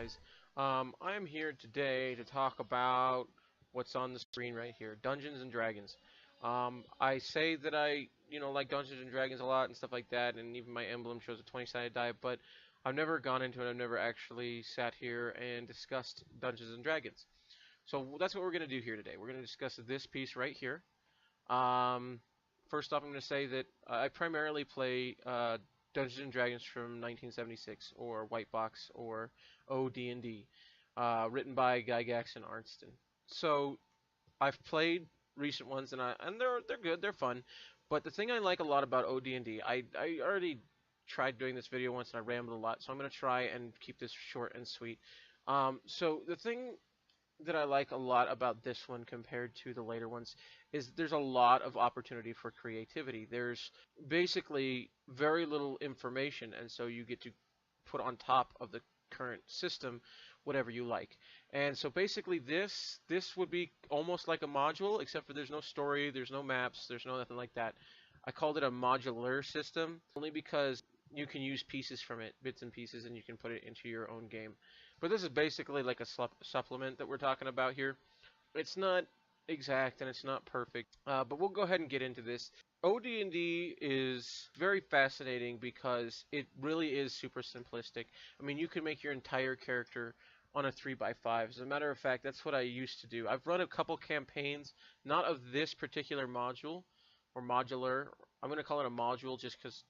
guys? I am here today to talk about what's on the screen right here, Dungeons and Dragons. I say that I like Dungeons and Dragons a lot and stuff like that, and even my emblem shows a 20-sided die, but I've never gone into it. I've never actually sat here and discussed Dungeons and Dragons. So that's what we're going to do here today. We're going to discuss this piece right here. Um, First off, I'm going to say that I primarily play Dungeons and Dragons from 1976, or White Box, or OD&D, written by Gygax and Arnston. So I've played recent ones, and they're good, they're fun. But the thing I like a lot about OD&D, I already tried doing this video once and I rambled a lot, so I'm going to try and keep this short and sweet. So the thing that I like a lot about this one compared to the later ones is there's a lot of opportunity for creativity. There's basically very little information, and so you get to put on top of the current system whatever you like. And so basically this would be almost like a module, except for there's no story, there's no maps, there's no nothing like that. I called it a modular system only because you can use pieces from it, bits and pieces, and you can put it into your own game. But this is basically like a supplement that we're talking about here. It's not exact and it's not perfect, but we'll go ahead and get into this. OD&D is very fascinating because it really is super simplistic. I mean, you can make your entire character on a 3x5. As a matter of fact, that's what I used to do. I've run a couple campaigns, not of this particular module, or modular. I'm going to call it a module just because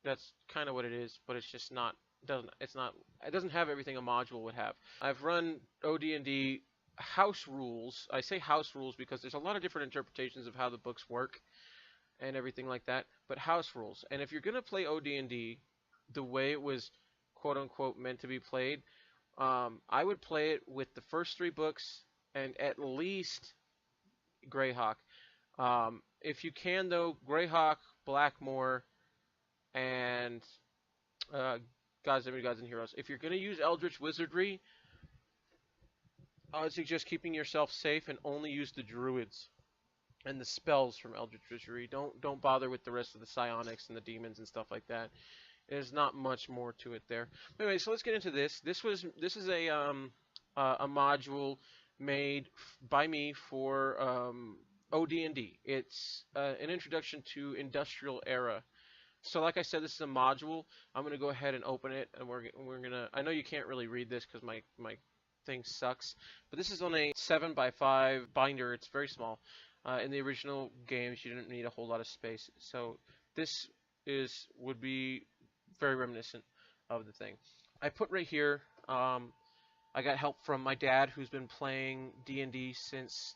that's kind of what it is, but it's just not. It doesn't have everything a module would have. I've run OD&D house rules. I say house rules because there's a lot of different interpretations of how the books work and everything like that, but house rules. And if you're going to play OD&D the way it was quote unquote meant to be played, I would play it with the first 3 books and at least Greyhawk. If you can though, Greyhawk, Blackmore, and Gods, Demigods, and Heroes. If you're going to use Eldritch Wizardry, I would suggest keeping yourself safe and only use the Druids and the spells from Eldritch Wizardry. Don't bother with the rest of the psionics and the demons and stuff like that. There's not much more to it there. Anyway, so let's get into this. This is a module made by me for OD&D. It's an introduction to Industrial Era. So like I said, this is a module. I'm going to go ahead and open it, and we're going to... I know you can't really read this because my thing sucks, but this is on a 7x5 binder. It's very small. In the original games, you didn't need a whole lot of space. So this would be very reminiscent of the thing. I put right here, I got help from my dad, who's been playing D&D since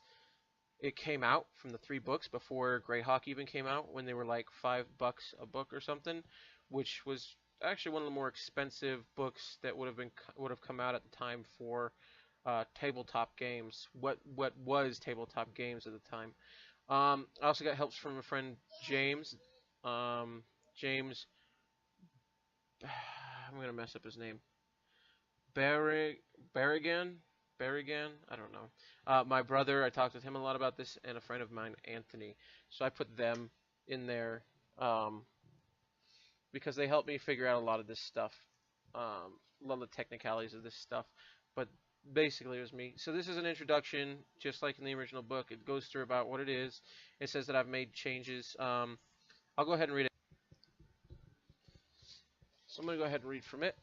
it came out, from the 3 books before Greyhawk even came out, when they were like $5 a book or something, which was actually one of the more expensive books that would have come out at the time for tabletop games. What was tabletop games at the time? I also got helps from a friend, James. James, I'm gonna mess up his name. Barrigan, I don't know. My brother, I talked with him a lot about this, and a friend of mine, Anthony. So I put them in there because they helped me figure out a lot of this stuff, a lot of the technicalities of this stuff. But basically, it was me. So this is an introduction, just like in the original book. It goes through about what it is. It says that I've made changes. I'll go ahead and read it. So I'm going to go ahead and read from it.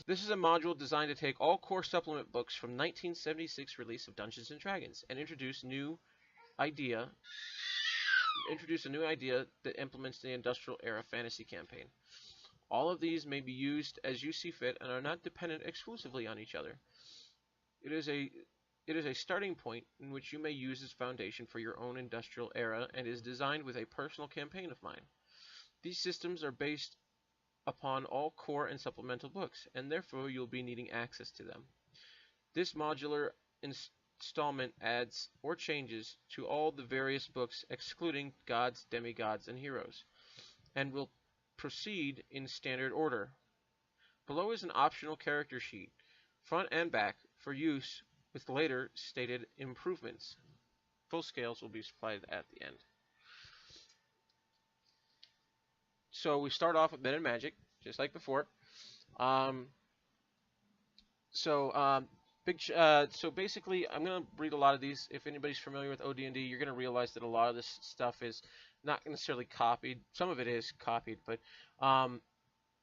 This is a module designed to take all core supplement books from 1976 release of Dungeons and Dragons and introduce a new idea that implements the Industrial Era fantasy campaign. All of these may be used as you see fit and are not dependent exclusively on each other. It is a starting point in which you may use as foundation for your own Industrial Era and is designed with a personal campaign of mine. These systems are based upon all core and supplemental books, and therefore you'll be needing access to them. This modular installment adds or changes to all the various books excluding Gods, Demigods, and Heroes, and will proceed in standard order. Below is an optional character sheet, front and back, for use with later stated improvements. Full scales will be supplied at the end. So we start off with Men and Magic, just like before. So, so basically, I'm gonna read a lot of these. If anybody's familiar with OD&D, you're gonna realize that a lot of this stuff is not necessarily copied. Some of it is copied, but um,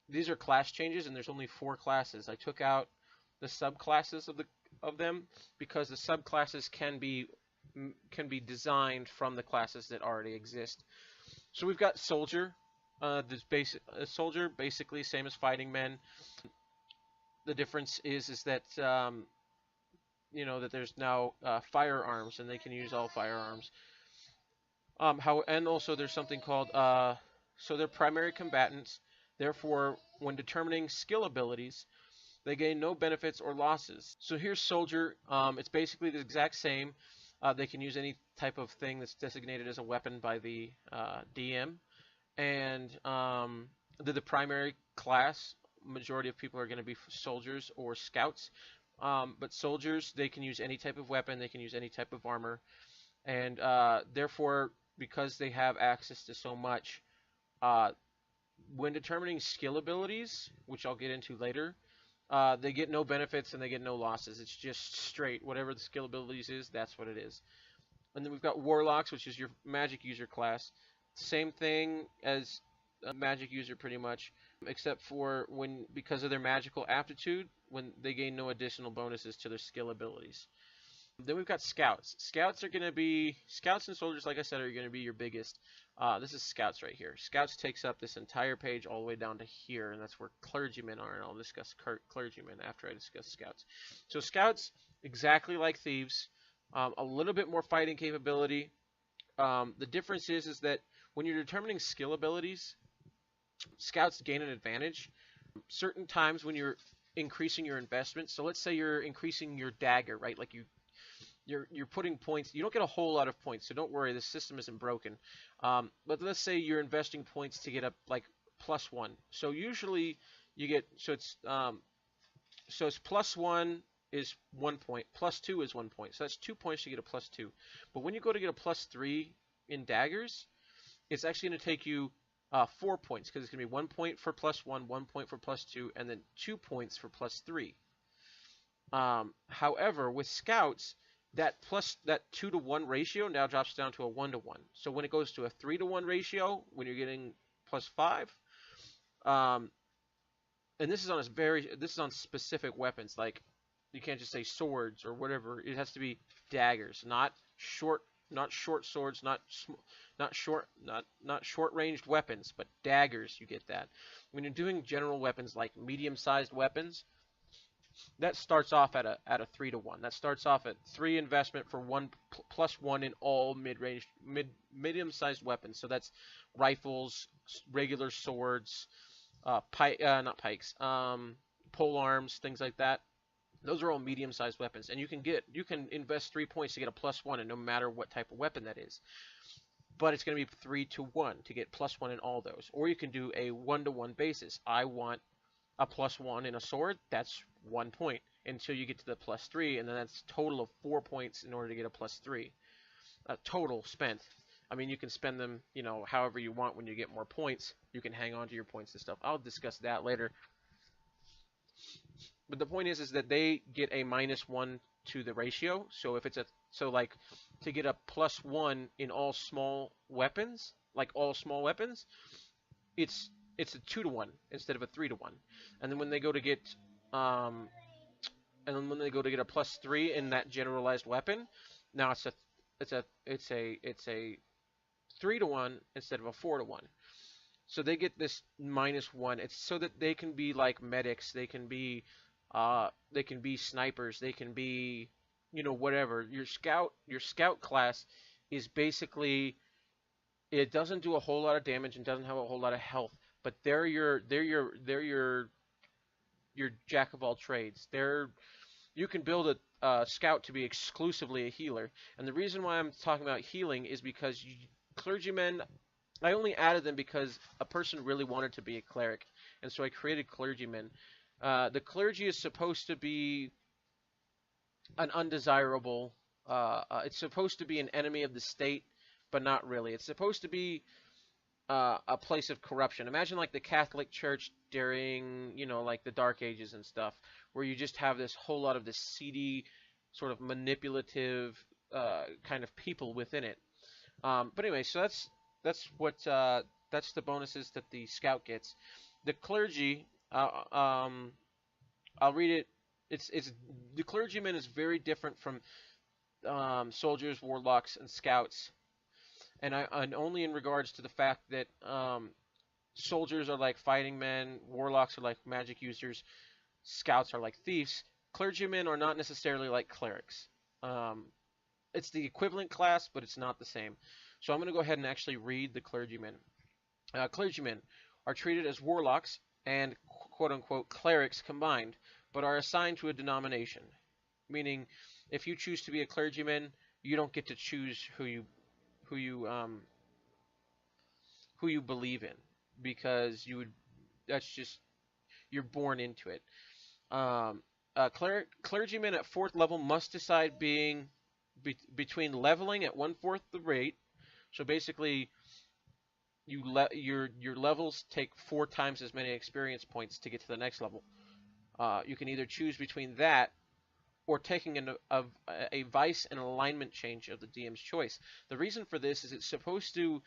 these are class changes, and there's only 4 classes. I took out the subclasses of them because the subclasses can be designed from the classes that already exist. So we've got soldier. This basic soldier, basically same as fighting men. The difference is that that there's now firearms, and they can use all firearms. And also there's something called so they're primary combatants. Therefore, when determining skill abilities, they gain no benefits or losses. So here's soldier. It's basically the exact same. They can use any type of thing that's designated as a weapon by the DM, and they're the primary class. Majority of people are going to be soldiers or scouts. But soldiers, they can use any type of weapon, they can use any type of armor, and therefore, because they have access to so much, uh, when determining skill abilities, which I'll get into later, they get no benefits and they get no losses. It's just straight. Whatever the skill abilities is, that's what it is. And then we've got warlocks, which is your magic user class. Same thing as a magic user, pretty much, except for because of their magical aptitude, when they gain no additional bonuses to their skill abilities. Then we've got scouts. Scouts and soldiers, like I said, are going to be your biggest. This is scouts right here. Scouts takes up this entire page all the way down to here, and that's where clergymen are, and I'll discuss clergymen after I discuss scouts. So scouts, exactly like thieves, a little bit more fighting capability. The difference is that when you're determining skill abilities, scouts gain an advantage. Certain times when you're increasing your investment, so let's say you're increasing your dagger, right? Like you're putting points. You don't get a whole lot of points, so don't worry. The system isn't broken. But let's say you're investing points to get up like +1. So usually you get so it's +1 is 1 point, +2 is 1 point. So that's 2 points to get a +2. But when you go to get a +3 in daggers, it's actually going to take you 4 points, because it's going to be 1 point for +1, 1 point for +2, and then 2 points for +3. However, with scouts, that 2-to-1 ratio now drops down to a 1-to-1. So when it goes to a 3-to-1 ratio, when you're getting +5, and this is on specific weapons. Like, you can't just say swords or whatever. It has to be daggers, not short swords, not short ranged weapons, but daggers. You get that. When you're doing general weapons like medium-sized weapons, that starts off at a 3-to-1. That starts off at 3 investment for +1 in all medium-sized weapons. So that's rifles, regular swords, not pikes, pole arms, things like that. Those are all medium-sized weapons, and you can invest 3 points to get a +1, and no matter what type of weapon that is. But it's going to be 3-to-1 to get +1 in all those. Or you can do a 1-to-1 basis. I want a +1 in a sword. That's 1 point until you get to the +3, and then that's a total of 4 points in order to get a +3. Total spent. I mean, you can spend them, however you want. When you get more points, you can hang on to your points and stuff. I'll discuss that later. But the point is that they get a -1 to the ratio. So if it's like to get a +1 in all small weapons, it's a 2-to-1 instead of a 3-to-1. And then when they go to get a +3 in that generalized weapon, now it's a 3-to-1 instead of a 4-to-1. So they get this -1. It's so that they can be like medics. They can be snipers. They can be, whatever. Your scout class is basically, it doesn't do a whole lot of damage and doesn't have a whole lot of health, but they're your jack of all trades. You can build a scout to be exclusively a healer, and the reason why I'm talking about healing is because clergymen, I only added them because a person really wanted to be a cleric, and so I created clergymen. The clergy is supposed to be an undesirable, it's supposed to be an enemy of the state, but not really. It's supposed to be a place of corruption. Imagine like the Catholic Church during, like the Dark Ages and stuff, where you just have this whole lot of this seedy, sort of manipulative kind of people within it. But anyway, so that's the bonuses that the scout gets. The clergy, I'll read it. It's the clergyman is very different from soldiers, warlocks, and scouts, and only in regards to the fact that soldiers are like fighting men, warlocks are like magic users, scouts are like thieves. Clergymen are not necessarily like clerics. Um, it's the equivalent class, but it's not the same. So I'm going to go ahead and actually read the clergymen. Clergymen are treated as warlocks and quote-unquote clerics combined, but are assigned to a denomination. Meaning, if you choose to be a clergyman, you don't get to choose who you believe in, because that's just, you're born into it. Clergymen at fourth level must decide between leveling at 1/4 the rate. So basically, your levels take 4 times as many experience points to get to the next level. You can either choose between that or taking a vice and alignment change of the DM's choice. The reason for this is it's supposed to.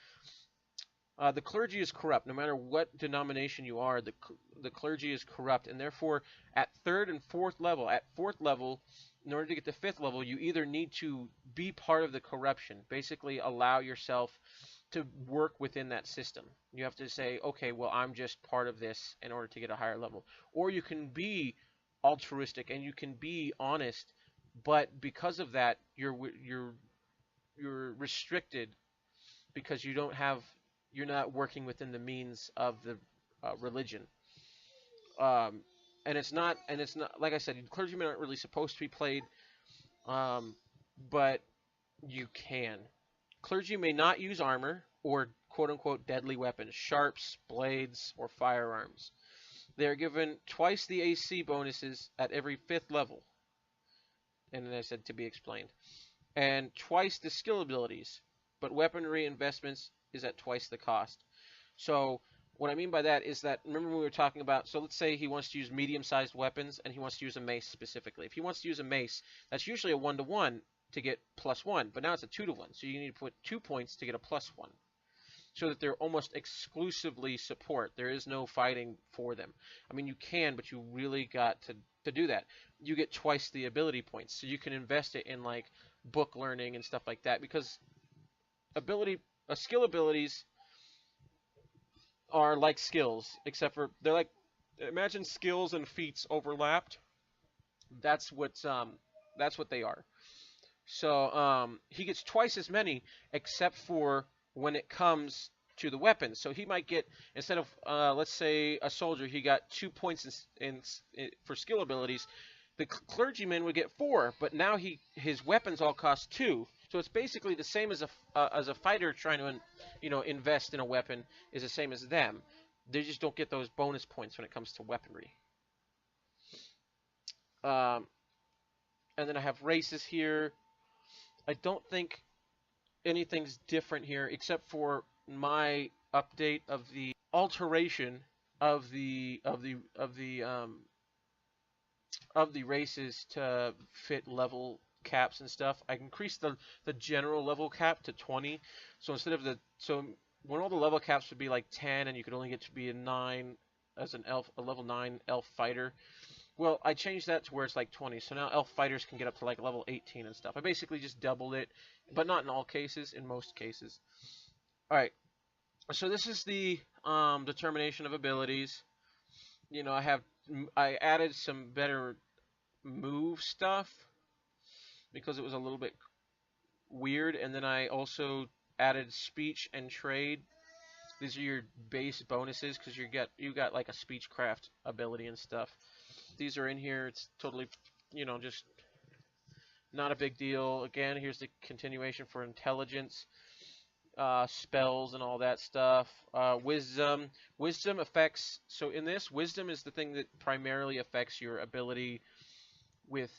The clergy is corrupt. No matter what denomination you are, the clergy is corrupt, and therefore, at third and fourth level, in order to get to fifth level, you either need to be part of the corruption, basically allow yourself to work within that system. You have to say, okay, well, I'm just part of this in order to get a higher level, or you can be altruistic and you can be honest, but because of that, you're restricted because you're not working within the means of the religion. And it's not like I said, clergymen aren't really supposed to be played, but you can. Clergy may not use armor or quote-unquote deadly weapons, sharps, blades, or firearms. They are given twice the AC bonuses at every 5th level, and then I said to be explained, and twice the skill abilities, but weaponry investments is at twice the cost. So what I mean by that is that, remember we were talking about, so let's say he wants to use medium-sized weapons and he wants to use a mace specifically. If he wants to use a mace, that's usually a 1-to-1 to get +1, but now it's a 2-to-1, so you need to put 2 points to get a +1. So that they're almost exclusively support. There is no fighting for them. I mean, you can, but you really got to do that. You get twice the ability points, so you can invest it in like book learning and stuff like that, because skill abilities are like skills, except for they're like, imagine skills and feats overlapped. That's what they are. So he gets twice as many, except for when it comes to the weapons. So he might get, instead of let's say a soldier, he got 2 points for skill abilities. The clergyman would get 4, but now his weapons all cost 2. So it's basically the same as a fighter trying to invest in a weapon is the same as them. They just don't get those bonus points when it comes to weaponry. And then I have races here. I don't think anything's different here except for my update of the alteration of the races to fit level caps and stuff. I increased the general level cap to 20. So instead of when all the level caps would be like 10 and you could only get to be a 9 as a level 9 elf fighter. Well, I changed that to where it's like 20, so now elf fighters can get up to like level 18 and stuff. I basically just doubled it, but not in all cases, in most cases. Alright, so this is the determination of abilities. I added some better move stuff because it was a little bit weird, and then I also added speech and trade. These are your base bonuses because you got like a speechcraft ability and stuff. These are in here. It's totally, just not a big deal. Again, here's the continuation for intelligence, spells, and all that stuff. Wisdom. Wisdom affects. So in this, wisdom is the thing that primarily affects your ability with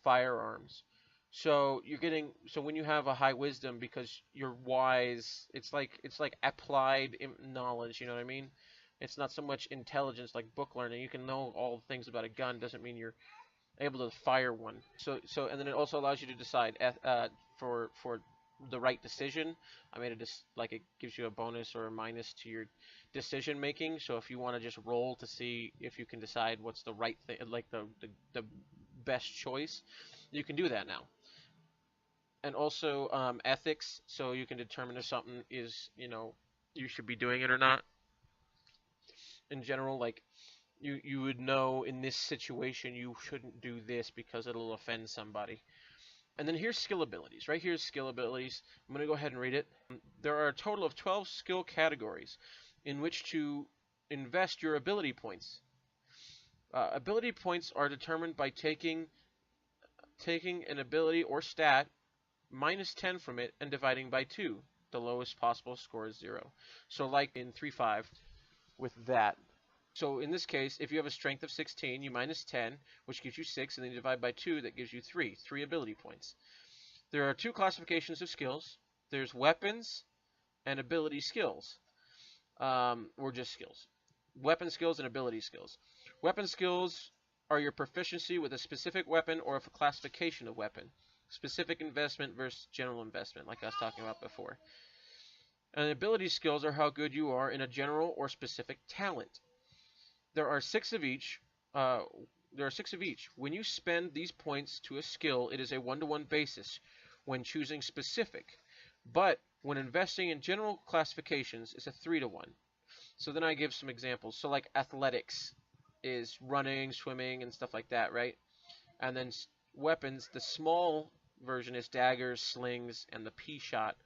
firearms. So you're getting so when you have a high wisdom because you're wise, it's like applied knowledge. You know what I mean? It's not so much intelligence like book learning. You can know all the things about a gun doesn't mean you're able to fire one. So and then it also allows you to decide for the right decision. I made it just like it gives you a bonus or a minus to your decision making. So if you want to just roll to see if you can decide what's the right thing, like the best choice, you can do that now. And also ethics, so you can determine if something is, you should be doing it or not. In general, like you would know in this situation you shouldn't do this because it'll offend somebody. And then here's skill abilities. Right here's skill abilities. I'm going to go ahead and read it. There are a total of 12 skill categories in which to invest your ability points. Ability points are determined by taking an ability or stat, minus 10 from it, and dividing by 2. The lowest possible score is 0. So like in 3-5 with that. So in this case, if you have a strength of 16, you minus 10, which gives you 6, and then you divide by 2, that gives you 3 ability points. There are 2 classifications of skills. There's weapons and ability skills, or just skills. Weapon skills and ability skills. Weapon skills are your proficiency with a specific weapon or a classification of weapon. Specific investment versus general investment, like I was talking about before. And ability skills are how good you are in a general or specific talent. There are 6 of each. When you spend these points to a skill, it is a 1-to-1 basis when choosing specific. But when investing in general classifications, it's a 3-to-1. So then I give some examples. So like athletics is running, swimming, and stuff like that, right? And then weapons, the small version is daggers, slings, and the pea shot,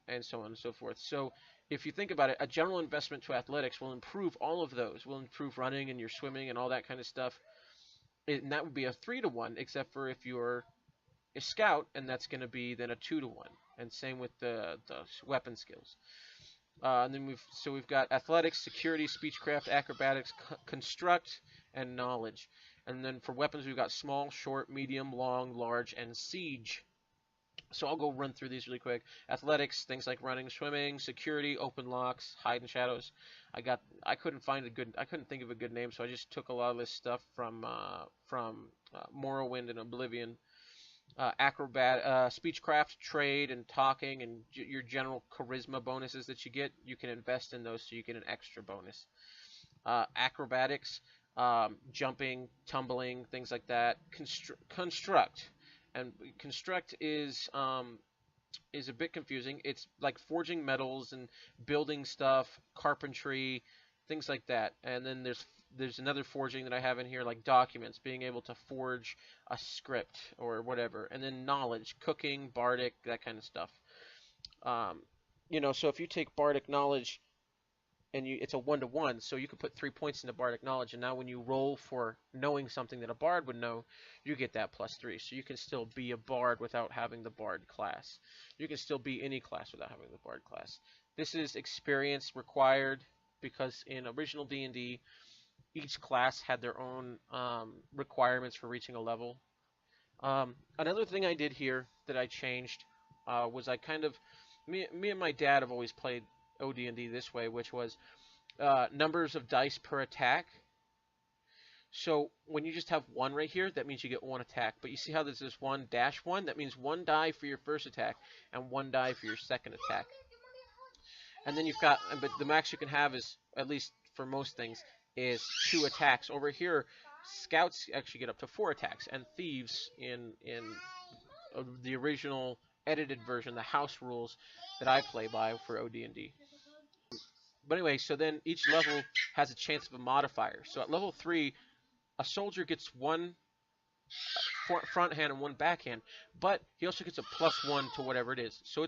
and so on and so forth. So if you think about it, a general investment to athletics will improve all of those. Will improve running and your swimming and all that kind of stuff. And that would be a 3-to-1, except for if you're a scout, and that's going to be then a 2-to-1. And same with the weapon skills. And then we've got athletics, security, speechcraft, acrobatics, construct, and knowledge. And then for weapons, we've got small, short, medium, long, large, and siege. So I'll go run through these really quick. Athletics, things like running, swimming, security, open locks, hide in shadows. I couldn't think of a good name, so I just took a lot of this stuff from Morrowind and Oblivion. Speechcraft, trade, and talking, and your general charisma bonuses that you get, you can invest in those so you get an extra bonus. Acrobatics, jumping, tumbling, things like that. Construct, and construct is a bit confusing. It's like forging metals and building stuff, carpentry, things like that. And then there's another forging that I have in here, like documents, being able to forge a script or whatever. And then knowledge, cooking, bardic, that kind of stuff. So if you take bardic knowledge and it's a 1-to-1, so you can put 3 points into bardic knowledge, and now when you roll for knowing something that a bard would know, you get that +3. So you can still be a bard without having the bard class. You can still be any class without having the bard class. This is experience required because in original D&D, each class had their own requirements for reaching a level. Another thing I did here that I changed was me and my dad have always played OD&D this way, which was numbers of dice per attack. So when you just have 1 right here, that means you get 1 attack. But you see how there's this 1-1? That means 1 die for your first attack and 1 die for your second attack. And then but the max you can have is, at least for most things, is 2 attacks. Over here, scouts actually get up to 4 attacks, and thieves in the original edited version, the house rules that I play by for OD&D. But anyway, so then each level has a chance of a modifier. So at level 3, a soldier gets 1 front hand and 1 backhand, but he also gets a +1 to whatever it is. So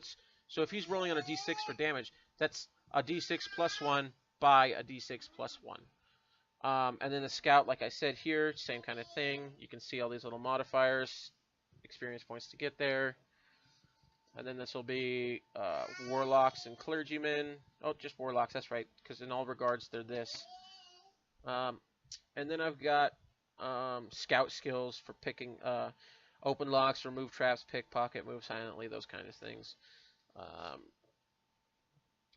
if he's rolling on a d6 for damage, that's a d6 +1 by a d6 +1. And then the scout, like I said here, same kind of thing. You can see all these little modifiers, experience points to get there. And then this will be warlocks and clergymen. Oh, just warlocks, that's right, because in all regards they're this. And then I've got scout skills for picking Open locks, remove traps, pickpocket, move silently, those kind of things. Um,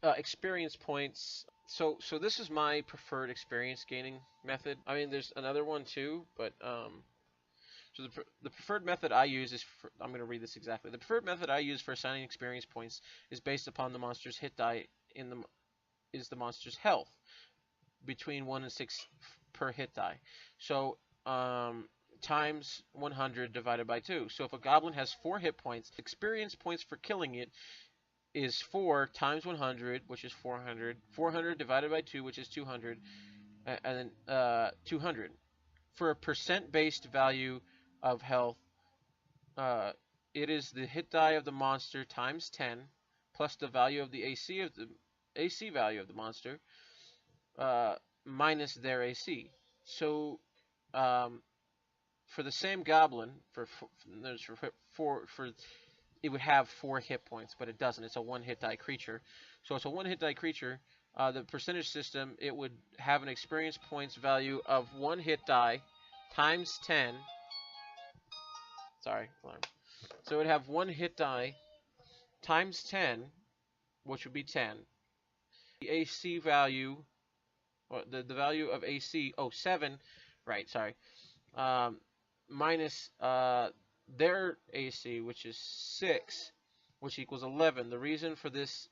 Experience points. So this is my preferred experience gaining method. I mean, there's another one too, but so the preferred method I use is I'm going to read this exactly. The preferred method I use for assigning experience points is based upon the monster's hit die in the is the monster's health between 1 and 6 per hit die. So times 100 divided by 2. So if a goblin has 4 hit points, experience points for killing it is 4 times 100, which is 400. 400 divided by 2, which is 200, and then 200. For a percent-based value of health, it is the hit die of the monster times 10 plus the value of the AC value of the monster minus their AC. So for the same goblin, it would have 4 hit points, but it doesn't. It's a 1 hit die creature. So it's a 1 hit die creature. The percentage system, it would have an experience points value of 1 hit die times 10. Sorry, alarm. So it would have 1 hit die times 10, which would be 10. The AC value, or the value of AC, 7, right, sorry, minus their AC, which is 6, which equals 11. The reason for this,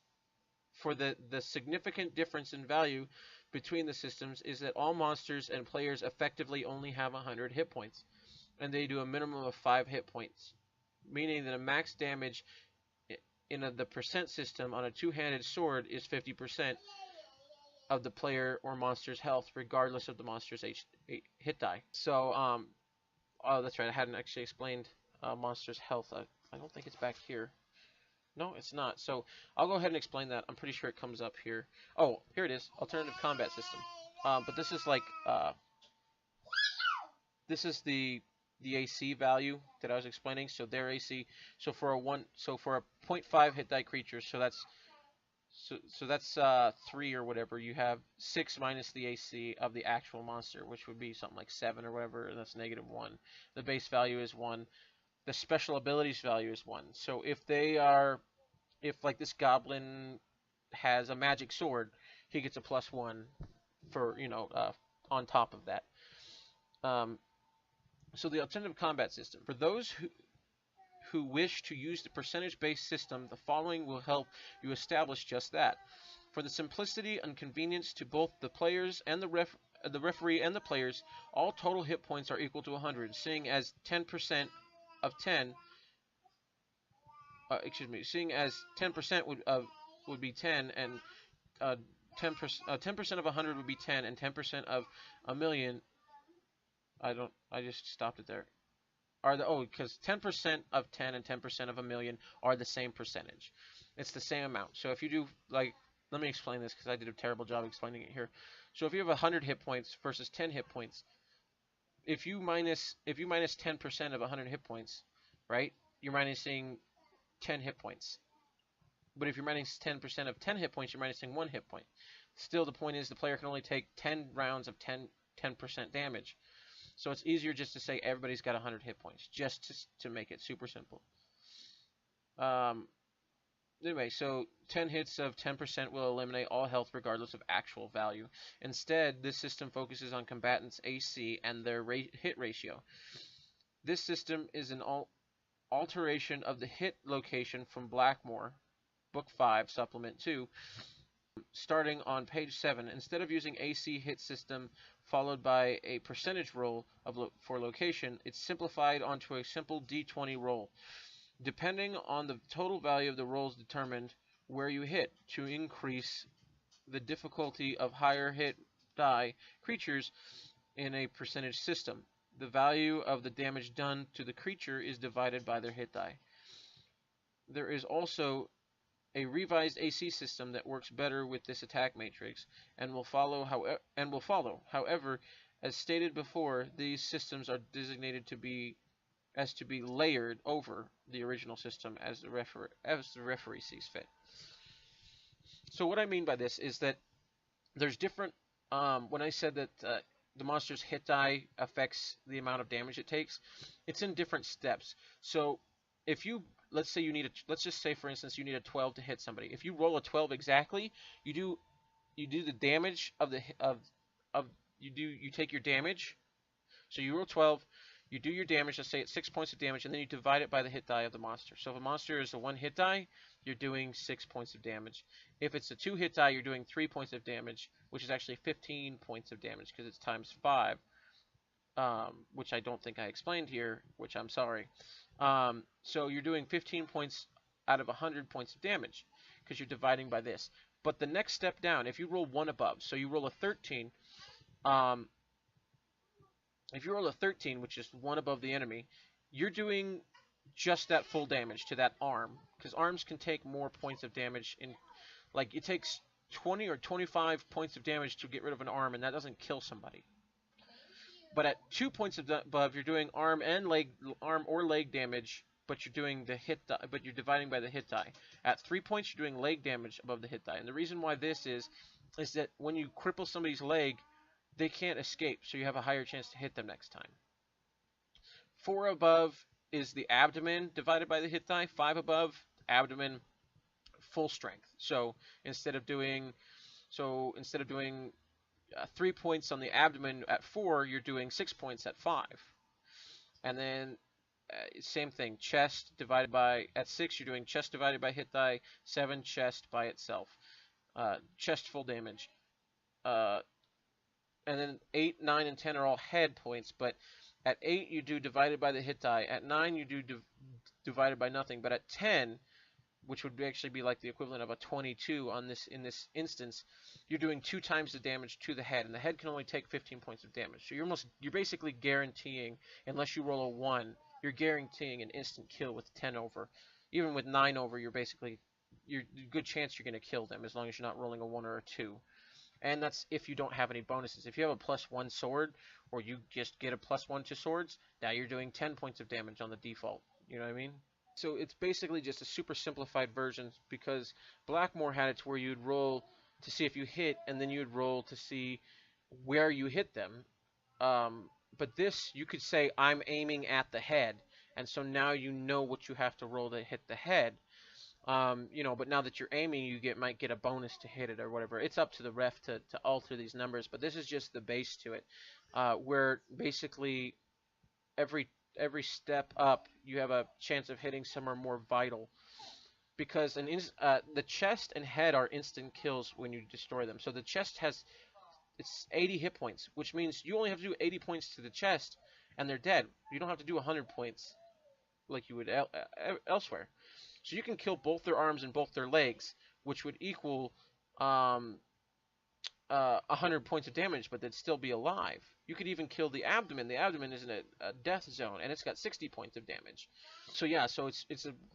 for the significant difference in value between the systems, is that all monsters and players effectively only have 100 hit points, and they do a minimum of 5 hit points, meaning that a max damage in the percent system on a two-handed sword is 50% of the player or monster's health, regardless of the monster's hit die. So, oh, that's right, I hadn't actually explained monster's health. I don't think it's back here. No, it's not. So I'll go ahead and explain that. I'm pretty sure it comes up here. Oh, here it is. Alternative combat system. But this is like this is the AC value that I was explaining. So their AC. So for a 0.5 hit die creature. So that's 3 or whatever. You have 6 minus the AC of the actual monster, which would be something like 7 or whatever, and that's -1. The base value is 1. The special abilities value is 1. So if like this goblin has a magic sword, he gets a +1 for, on top of that. So the alternative combat system. For those who wish to use the percentage-based system, the following will help you establish just that. For the simplicity and convenience to both the players and the referee and the players, all total hit points are equal to 100, seeing as 10% of 10. Seeing as 10% would be 10, and 10% of 100 would be 10, and 10% of a million. I just stopped it there. Because 10% of 10 and 10% of a million are the same percentage. It's the same amount. So if you do, like, let me explain this because I did a terrible job explaining it here. So if you have 100 hit points versus 10 hit points, if you minus 10% of 100 hit points, right? You're minusing 10 hit points. But if you're minus 10% of 10 hit points, you're minusing 1 hit point. Still, the point is the player can only take 10 rounds of 10% damage. So it's easier just to say everybody's got 100 hit points, just to make it super simple. Anyway, so 10 hits of 10% will eliminate all health regardless of actual value. Instead, this system focuses on combatants' AC and their hit ratio. This system is an alteration of the hit location from Blackmore, Book 5, Supplement 2, starting on page 7. Instead of using AC hit system followed by a percentage roll for location, it's simplified onto a simple D20 roll. Depending on the total value of the rolls determined where you hit, to increase the difficulty of higher hit die creatures in a percentage system. The value of the damage done to the creature is divided by their hit die. There is also a revised AC system that works better with this attack matrix and will follow. However, as stated before, these systems are designated to be layered over the original system as the referee sees fit. So what I mean by this is that there's different. When I said that the monster's hit die affects the amount of damage it takes. It's in different steps. So if you let's say you need a let's just say for instance you need a 12 to hit somebody. If you roll a 12 exactly, you do the damage of the of you take your damage. So you roll 12, you do your damage, let's say it's 6 points of damage, and then you divide it by the hit die of the monster. So if a monster is a 1 hit die, you're doing 6 points of damage. If it's a 2 hit die, you're doing 3 points of damage, which is actually 15 points of damage because it's times 5, which I don't think I explained here, which I'm sorry. So you're doing 15 points out of 100 points of damage because you're dividing by this. But the next step down, if you roll 1 above, so you roll a 13, if you roll a 13, which is 1 above the enemy, you're doing just that full damage to that arm, because arms can take more points of damage. Like, it takes 20 or 25 points of damage to get rid of an arm, and that doesn't kill somebody. But at 2 points above, you're doing arm or leg damage, but you're doing the hit die, but you're dividing by the hit die. At 3 points, you're doing leg damage above the hit die. And the reason why this is that when you cripple somebody's leg, they can't escape, so you have a higher chance to hit them next time. 4 above is the abdomen divided by the hit die. 5 above, abdomen, full strength. So instead of doing 3 points on the abdomen at 4, you're doing 6 points at 5. And then same thing, chest divided by, at 6 you're doing chest divided by hit die, 7 chest by itself. Chest full damage. And then 8, 9, and 10 are all head points, but at 8 you do divided by the hit die. At 9 you do divided by nothing, but at 10, which would actually be like the equivalent of a 22 in this instance, you're doing 2 times the damage to the head, and the head can only take 15 points of damage. So you're basically guaranteeing, unless you roll a 1, you're guaranteeing an instant kill with 10 over. Even with 9 over, you're good chance you're going to kill them as long as you're not rolling a 1 or a 2. And that's if you don't have any bonuses. If you have a +1 sword, or you just get a +1 to swords, now you're doing 10 points of damage on the default. You know what I mean? So it's basically just a super simplified version, because Blackmore had it to where you'd roll to see if you hit, and then you'd roll to see where you hit them. But this, you could say, I'm aiming at the head, and so now you know what you have to roll to hit the head. But now that you're aiming, you might get a bonus to hit it or whatever. It's up to the ref to alter these numbers, but this is just the base to it, where basically every step up you have a chance of hitting somewhere more vital, because the chest and head are instant kills when you destroy them. So the chest it's 80 hit points, which means you only have to do 80 points to the chest, and they're dead. You don't have to do 100 points like you would elsewhere. So you can kill both their arms and both their legs, which would equal 100 points of damage, but they'd still be alive. You could even kill the abdomen. The abdomen is in a death zone, and it's got 60 points of damage. So yeah, so it's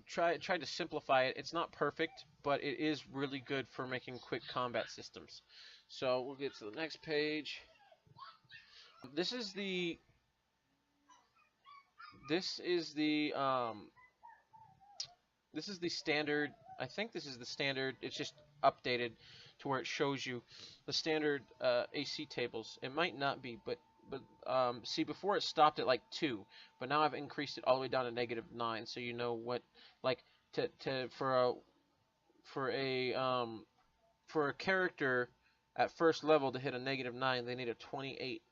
try to simplify it. It's not perfect, but it is really good for making quick combat systems. So we'll get to the next page. This is the standard. I think this is the standard. It's just updated to where it shows you the standard AC tables. It might not be, but see, before it stopped at like 2, but now I've increased it all the way down to -9, so you know what, like, for a character at first level to hit a -9, they need a 28.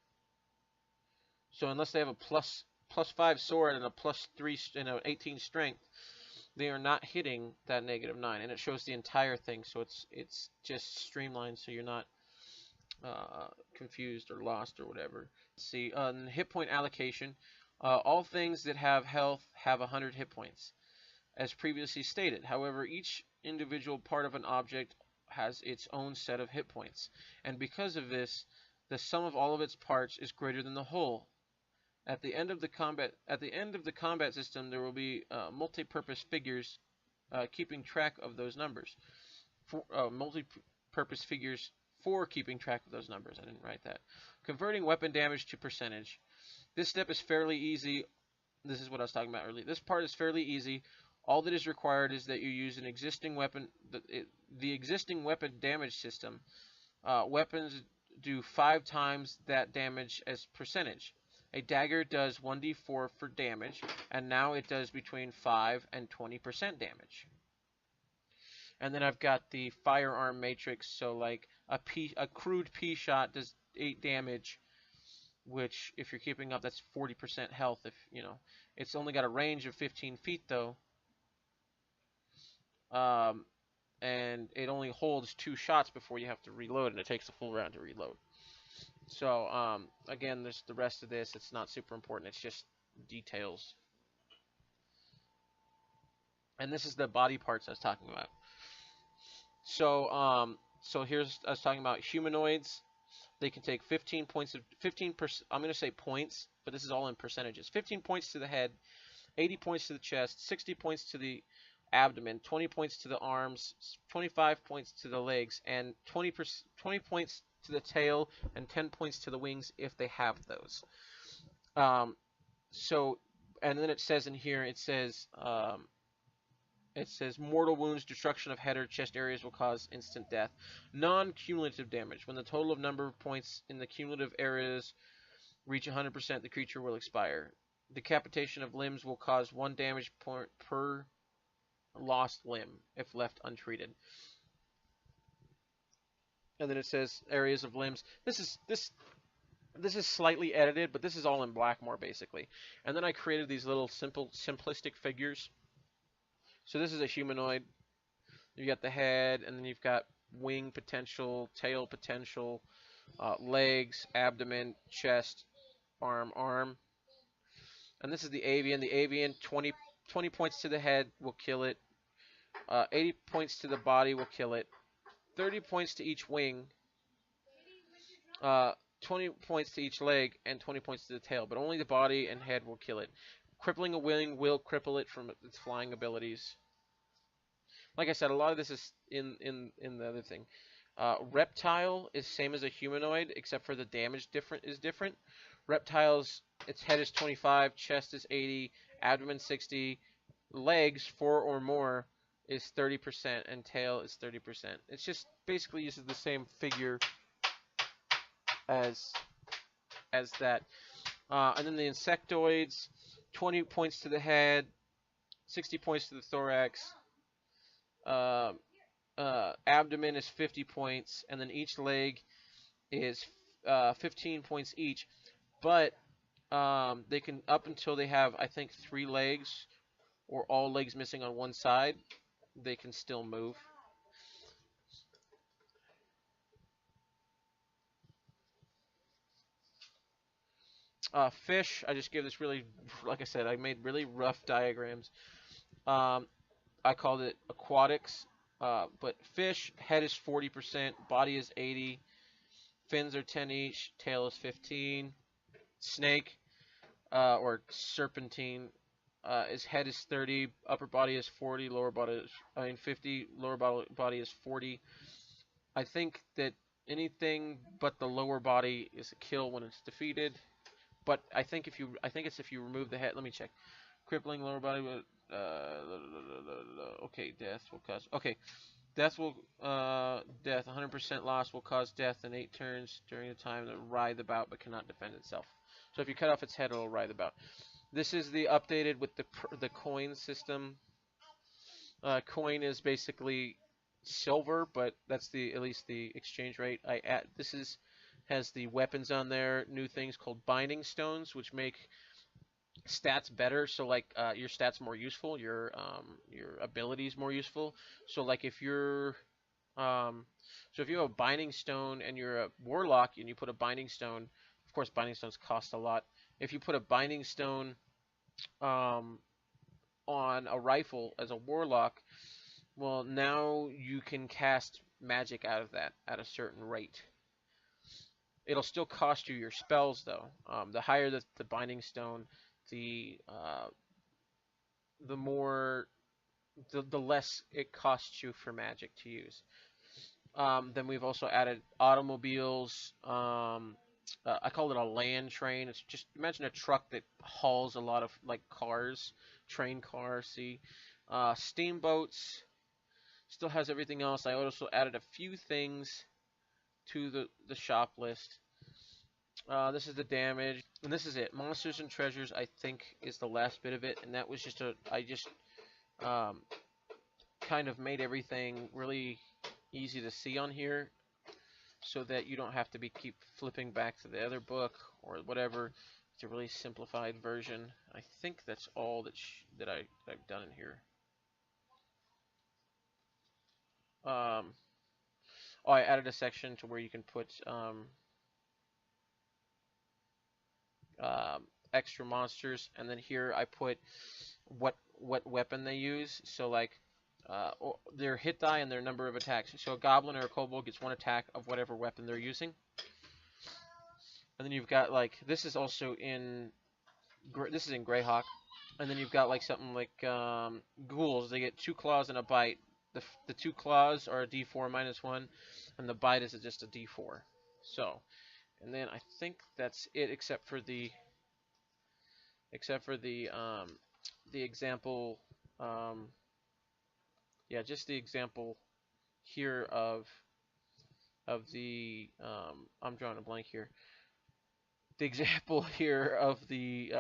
So unless they have a +5 sword and a +3 and an 18 strength, they are not hitting that -9, and it shows the entire thing, so it's just streamlined, so you're not confused or lost or whatever. Let's see, hit point allocation. All things that have health have 100 hit points, as previously stated. However, each individual part of an object has its own set of hit points, and because of this, the sum of all of its parts is greater than the whole. At the end of the combat system, there will be multi-purpose figures keeping track of those numbers. Multi-purpose figures for keeping track of those numbers. I didn't write that. Converting weapon damage to percentage. This step is fairly easy. This is what I was talking about earlier. This part is fairly easy. All that is required is that you use an existing weapon, the existing weapon damage system. Weapons do 5 times that damage as percentage. A dagger does 1d4 for damage, and now it does between 5 and 20% damage. And then I've got the firearm matrix, so like a crude P shot does 8 damage, which if you're keeping up, that's 40% health. If you know, it's only got a range of 15 feet though, and it only holds 2 shots before you have to reload, and it takes a full round to reload. So again, there's the rest of this. It's not super important. It's just details. And this is the body parts I was talking about. So here's I was talking about humanoids. They can take 15 points of 15%. I'm going to say points, but this is all in percentages. 15 points to the head, 80 points to the chest, 60 points to the abdomen, 20 points to the arms, 25 points to the legs, and 20 points to the tail, and 10 points to the wings if they have those. And then it says in here, it says mortal wounds, destruction of head or chest areas will cause instant death. Non-cumulative damage. When the total number of points in the cumulative areas reach 100%, the creature will expire. Decapitation of limbs will cause 1 damage point per lost limb if left untreated. And then it says areas of limbs. This is slightly edited, but this is all in Blackmore basically. And then I created these little simplistic figures. So this is a humanoid. You got the head, and then you've got wing potential, tail potential, legs, abdomen, chest, arm. And this is the avian. The avian, 20 points to the head will kill it. 80 points to the body will kill it. 30 points to each wing. 20 points to each leg, and 20 points to the tail. But only the body and head will kill it. Crippling a wing will cripple it from its flying abilities. Like I said, a lot of this is in the other thing. Reptile is same as a humanoid, except for the damage is different. Reptiles, its head is 25, chest is 80, abdomen 60, legs 4 or more is 30%, and tail is 30%. It's just basically uses the same figure as that. And then the insectoids, 20 points to the head, 60 points to the thorax. Abdomen is 50 points, and then each leg is 15 points each. But they can, up until they have, I think, 3 legs, or all legs missing on one side, they can still move. Fish, I just gave this really, like I said, I made really rough diagrams. I called it aquatics, but fish, head is 40%, body is 80, fins are 10 each, tail is 15. Snake, or serpentine, his head is 30, upper body is 40, lower body is 50, lower body is 40. I think that anything but the lower body is a kill when it's defeated. But I think it's if you remove the head. Let me check. Crippling lower body. Okay, death will cause. Okay, death 100% loss will cause death in 8 turns during the time to writhe about but cannot defend itself. So if you cut off its head, it'll writhe about. This is the updated with the coin system. Coin is basically silver, but that's at least the exchange rate. Has the weapons on there, new things called binding stones, which make stats better. So like your stats more useful, your abilities more useful. So like if you have a binding stone and you're a warlock and you put a binding stone, of course binding stones cost a lot. If you put a binding stone on a rifle as a warlock, well, now you can cast magic out of that at a certain rate. It'll still cost you your spells, though. The higher the binding stone, the less it costs you for magic to use. Then we've also added automobiles. I call it a land train. It's just, imagine a truck that hauls a lot of like cars, train cars. See, steamboats. Still has everything else. I also added a few things to the shop list. This is the damage, and this is it. Monsters and treasures, I think, is the last bit of it, and that was just I just um, kind of made everything really easy to see on here, so that you don't have to keep flipping back to the other book or whatever. It's a really simplified version. I think that's all that I've done in here. Oh, I added a section to where you can put extra monsters, and then here I put what weapon they use. So like their hit die and their number of attacks. So a goblin or a kobold gets one attack of whatever weapon they're using. And then you've got like this is also in this is in Greyhawk. And then you've got like something like ghouls. They get 2 claws and a bite. The 2 claws are a D4 -1, and the bite is just a D4. So, and then I think that's it, except for the example. Yeah, just the example here of the I'm drawing a blank here. The example here of the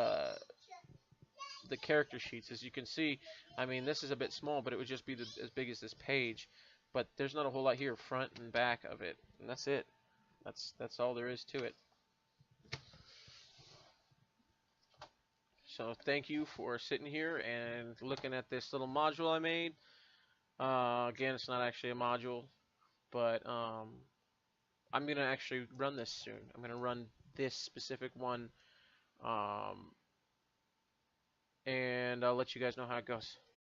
character sheets. As you can see, I mean, this is a bit small, but it would just be as big as this page. But there's not a whole lot here, front and back of it, and that's it. That's all there is to it. So thank you for sitting here and looking at this little module I made. Again, it's not actually a module, but I'm gonna actually run this soon. I'm gonna run this specific one, and I'll let you guys know how it goes.